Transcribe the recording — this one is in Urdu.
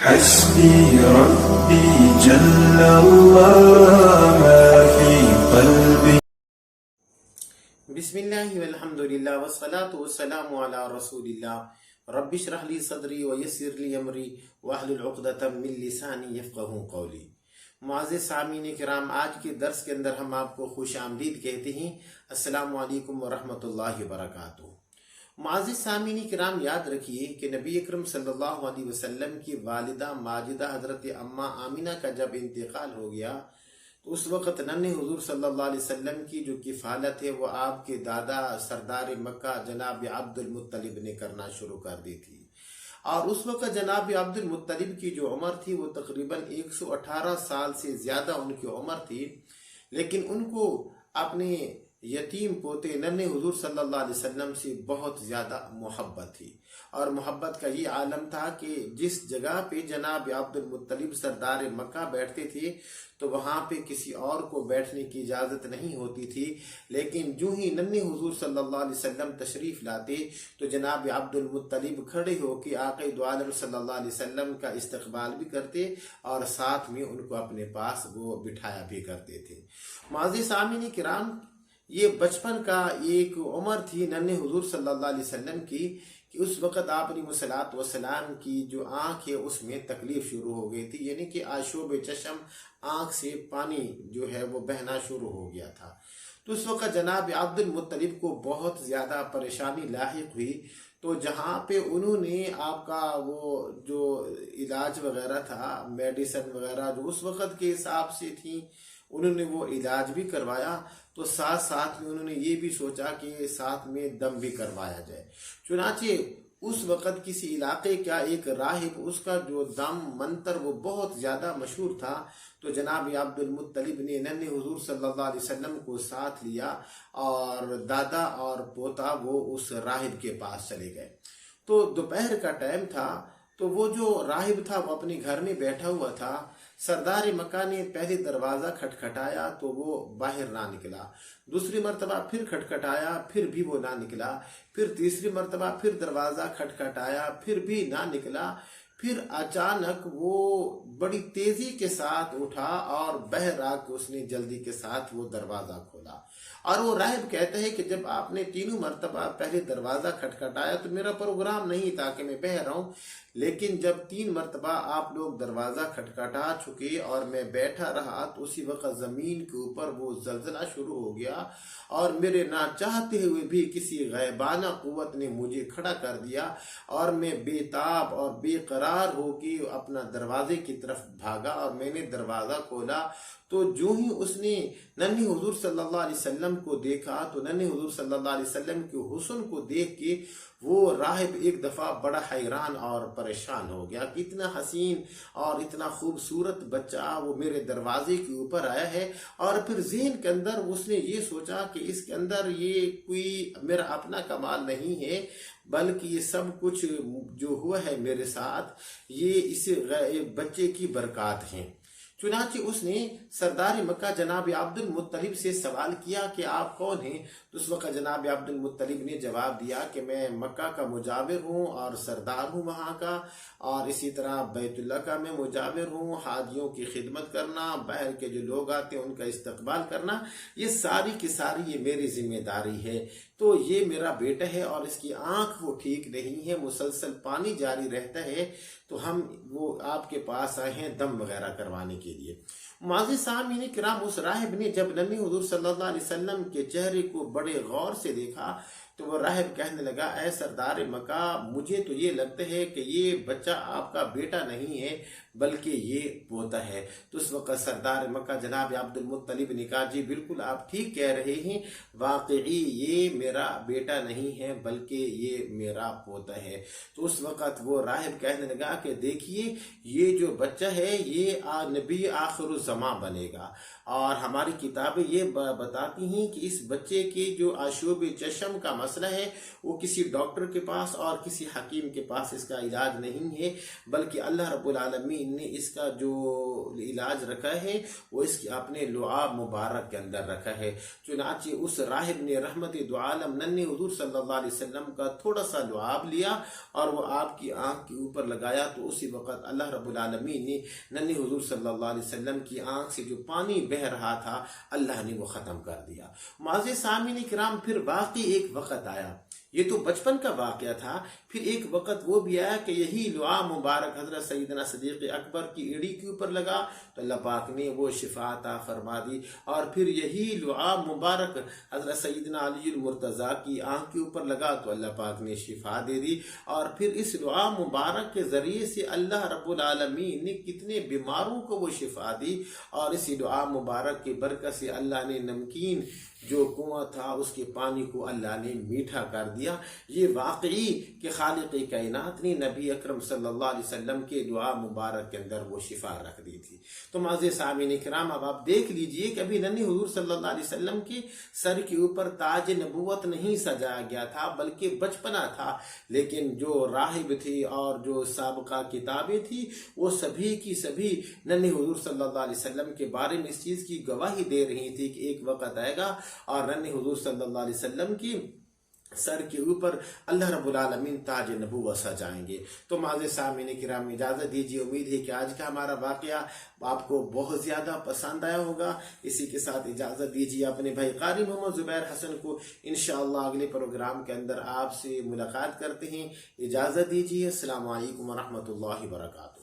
حسبي ربي جل الله ما في قلبي. بسم اللہ والحمد للہ والصلاة والسلام علی رسول اللہ رب اشرح لی صدری ویسر لی امری واحلل عقدۃ من لسانی یفقہوا قولی. معزز سامعین کرام، آج کے درس کے اندر ہم آپ کو خوش آمدید کہتے ہیں. السلام علیکم ورحمۃ اللہ وبرکاتہ. معزز سامعین کرام، یاد رکھیے کہ نبی اکرم صلی اللہ علیہ وسلم کی والدہ ماجدہ حضرت اماں آمینہ کا جب انتقال ہو گیا تو اس وقت ننھے حضور صلی اللہ علیہ وسلم کی جو کفالت ہے وہ آپ کے دادا سردار مکہ جناب عبد المطلب نے کرنا شروع کر دی تھی. اور اس وقت جناب عبد المطلب کی جو عمر تھی وہ تقریباً 118 سال سے زیادہ ان کی عمر تھی، لیکن ان کو اپنے یتیم پوتے ننھے حضور صلی اللہ علیہ وسلم سے بہت زیادہ محبت تھی. اور محبت کا یہ عالم تھا کہ جس جگہ پہ جناب عبد المطلب سردار مکہ بیٹھتے تھے تو وہاں پہ کسی اور کو بیٹھنے کی اجازت نہیں ہوتی تھی، لیکن جو ہی ننھے حضور صلی اللہ علیہ وسلم تشریف لاتے تو جناب عبد المطلب کھڑے ہو کے آقا دو عالم صلی اللہ علیہ وسلم کا استقبال بھی کرتے اور ساتھ میں ان کو اپنے پاس وہ بٹھایا بھی کرتے تھے. معزز سامعین کرام، یہ بچپن کا ایک عمر تھی ننھے حضور صلی اللہ علیہ وسلم کی کہ اس وقت آپ علیہ الصلوۃ والسلام کی جو آنکھ ہے اس میں تکلیف شروع ہو گئی تھی، یعنی کہ آشوب چشم، آنکھ سے پانی جو ہے وہ بہنا شروع ہو گیا تھا. تو اس وقت جناب عبد المطلب کو بہت زیادہ پریشانی لاحق ہوئی. تو جہاں پہ انہوں نے آپ کا وہ جو علاج وغیرہ تھا، میڈیسن وغیرہ جو اس وقت کے حساب سے تھیں، انہوں نے وہ علاج بھی کروایا. تو ساتھ ساتھ میں انہوں نے یہ بھی سوچا کہ ساتھ میں دم بھی کروایا جائے. چنانچہ اس وقت کسی علاقے کا ایک راہب، اس کا جو دم منتر وہ بہت زیادہ مشہور تھا، تو جناب عبد المطلب نے ننھے حضور صلی اللہ علیہ وسلم کو ساتھ لیا اور دادا اور پوتا وہ اس راہب کے پاس چلے گئے. تو دوپہر کا ٹائم تھا، تو وہ جو راہب تھا وہ اپنے گھر میں بیٹھا ہوا تھا. سردار مکہ نے پہلے دروازہ کھٹکھٹایا تو وہ باہر نہ نکلا، دوسری مرتبہ پھر کھٹکھٹایا پھر بھی وہ نہ نکلا، پھر تیسری مرتبہ پھر دروازہ کھٹکھٹایا پھر بھی نہ نکلا. پھر اچانک وہ بڑی تیزی کے ساتھ اٹھا اور باہر آ کے اس نے جلدی کے ساتھ وہ دروازہ کھولا. اور وہ راہب کہتا ہے کہ جب آپ نے تینوں مرتبہ پہلے دروازہ کھٹکھٹایا تو میرا پروگرام نہیں تھا کہ میں باہر آؤں، لیکن جب 3 مرتبہ آپ لوگ دروازہ کھٹکھٹا چکے اور میں بیٹھا رہا تو اسی وقت زمین کے اوپر وہ زلزلہ شروع ہو گیا اور میرے نہ چاہتے ہوئے بھی کسی غیبانہ قوت نے مجھے کھڑا کر دیا اور میں بے تاب اور بے قرار ہو کے اپنا دروازے کی طرف بھاگا اور میں نے دروازہ کھولا. تو جو ہی اس نے ننھے حضور صلی اللہ علیہ وسلم کو دیکھا تو ننھے حضور صلی اللہ علیہ وسلم کے حسن کو دیکھ کے وہ راہب ایک دفعہ بڑا حیران اور پریشان ہو گیا کہ اتنا حسین اور اتنا خوبصورت بچہ وہ میرے دروازے کے اوپر آیا ہے. اور پھر ذہن کے اندر اس نے یہ سوچا کہ اس کے اندر یہ کوئی میرا اپنا کمال نہیں ہے، بلکہ یہ سب کچھ جو ہوا ہے میرے ساتھ یہ اس بچے کی برکات ہیں. چنانچہ اس نے سردار مکہ جناب عبد المطلب سے سوال کیا کہ آپ کون ہیں؟ تو اس وقت جناب عبد المطلب نے جواب دیا کہ میں مکہ کا مجاور ہوں اور سردار ہوں وہاں کا، اور اسی طرح بیت اللہ کا میں مجاور ہوں. حاجیوں کی خدمت کرنا، باہر کے جو لوگ آتے ہیں ان کا استقبال کرنا، یہ ساری کی ساری یہ میری ذمہ داری ہے. تو یہ میرا بیٹا ہے اور اس کی آنکھ وہ ٹھیک نہیں ہے، مسلسل پانی جاری رہتا ہے، تو ہم وہ آپ کے پاس آئے ہیں دم وغیرہ کروانے کے لیے. معزز سامعین کرام، اس راہب نے جب نبی حضور صلی اللہ علیہ وسلم کے چہرے کو بڑے غور سے دیکھا تو وہ راہب کہنے لگا، اے سردار مکہ، مجھے تو یہ لگتا ہے کہ یہ بچہ آپ کا بیٹا نہیں ہے بلکہ یہ پوتا ہے. تو اس وقت سردار مکہ جناب عبد المطلب نے کہا، جی بالکل آپ ٹھیک کہہ رہے ہیں، واقعی یہ میرا بیٹا نہیں ہے بلکہ یہ میرا پوتا ہے. تو اس وقت وہ راہب کہنے لگا کہ دیکھیے یہ جو بچہ ہے یہ نبی آخر الزمان بنے گا، اور ہماری کتابیں یہ بتاتی ہیں کہ اس بچے کی جو آشوب چشم کا مسئلہ ہے وہ کسی ڈاکٹر کے پاس اور کسی حکیم کے پاس اس کا علاج نہیں ہے، بلکہ اللہ رب العالمین نے اس کا جو علاج رکھا ہے وہ اس کے اپنے لعاب مبارک کے اندر رکھا ہے۔ چنانچہ اس راہب نے رحمت دو عالم ننھے حضور صلی اللہ علیہ وسلم کا تھوڑا سا لعاب لیا اور وہ آپ کی آنکھ کے اوپر لگایا، تو اسی وقت اللہ رب العالمین نے ننھے حضور صلی اللہ علیہ وسلم کی آنکھ سے جو پانی بہ رہا تھا اللہ نے وہ ختم کر دیا۔ معزز سامعین کرام، پھر باقی ایک وقت آیا، یہ تو بچپن کا واقعہ تھا، پھر ایک وقت وہ بھی آیا کہ یہی لعاب مبارک حضرت سیدنا صدیق اکبر کی ایڑی کے اوپر لگا تو اللہ پاک نے وہ شفا عطا فرما دی، اور پھر یہی لعاب مبارک حضرت سیدنا علی المرتضیٰ کی آنکھ کے اوپر لگا تو اللہ پاک نے شفا دے دی، اور پھر اس لعاب مبارک کے ذریعے سے اللہ رب العالمین نے کتنے بیماروں کو وہ شفا دی، اور اس لعاب مبارک کی برکت سے اللہ نے نمکین جو کنواں تھا اس کے پانی کو اللہ نے میٹھا کر دیا۔ یہ واقعی کہ خالق کائنات نے نبی اکرم صلی اللہ علیہ وسلم کے دعا مبارک کے اندر وہ شفا رکھ دی تھی۔ تو معزز سامعین کرام، اب آپ دیکھ لیجئے کہ ابھی ننھے حضور صلی اللہ علیہ وسلم کے سر کے اوپر تاج نبوت نہیں سجایا گیا تھا بلکہ بچپنا تھا، لیکن جو راہب تھے اور جو سابقہ کتابیں تھی وہ سبھی کی سبھی ننھے حضور صلی اللہ علیہ وسلم کے بارے میں اس چیز کی گواہی دے رہی تھی کہ ایک وقت آئے گا اور ننھے حضور صلی اللہ علیہ وسلم کی سر کے اوپر اللہ رب العالمین تاج نبوت سجائیں گے۔ تو معزز سامعین کرام، اجازت دیجیے، امید ہے کہ آج کا ہمارا واقعہ آپ کو بہت زیادہ پسند آیا ہوگا۔ اسی کے ساتھ اجازت دیجیے اپنے بھائی قاری محمد زبیر حسن کو، انشاءاللہ اگلے پروگرام کے اندر آپ سے ملاقات کرتے ہیں۔ اجازت دیجیے، السلام علیکم ورحمۃ اللہ وبرکاتہ۔